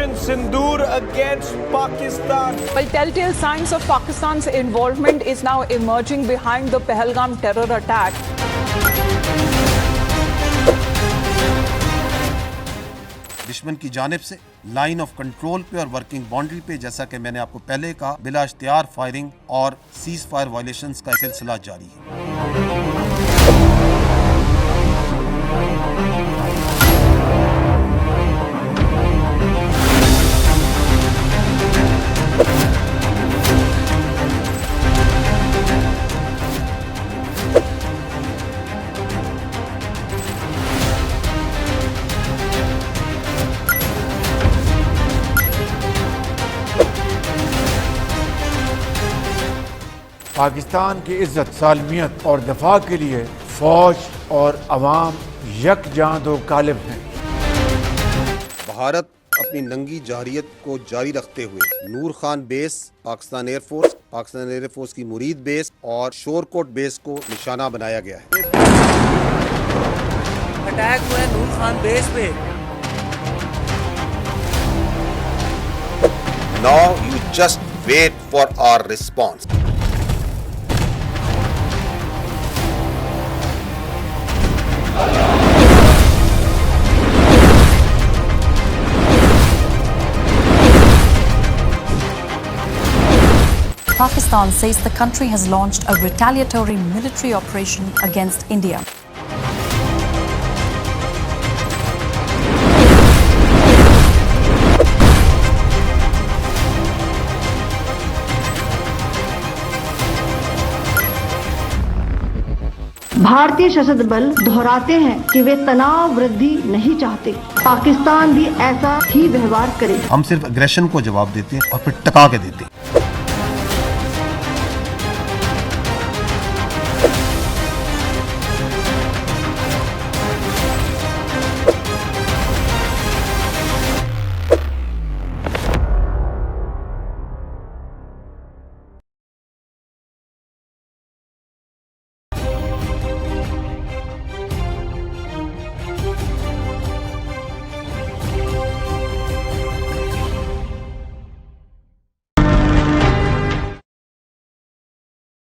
Operation Sindoor against Pakistan. Well, telltale signs of Pakistan's involvement is now emerging behind the Pahalgam terror attack. दुश्मन की जानिब से line of control पे और working boundary पे, जैसा कि मैंने आपको पहले कहा, बिला इख्तियार फायरिंग और सीज फायर वायलेशंस का सिलसिला जारी है। पाकिस्तान की इज्जत, सालमियत और दफा के लिए फौज और अवाम यकजां दो कालिब हैं। भारत अपनी नंगी जारियत को जारी रखते हुए नूर खान बेस, पाकिस्तान एयरफोर्स की मुरीद बेस और शोरकोट बेस को निशाना बनाया गया है। अटैक हुआ है नूर खान बेस पे। Now you just wait for our response. Pakistan says the country has launched a retaliatory military operation against India. भारतीय सशस्त्र बल दोहराते हैं कि वे तनाव वृद्धि नहीं चाहते। पाकिस्तान भी ऐसा ही व्यवहार करे। हम सिर्फ एग्रेशन को जवाब देते हैं और फिर टका के देते हैं।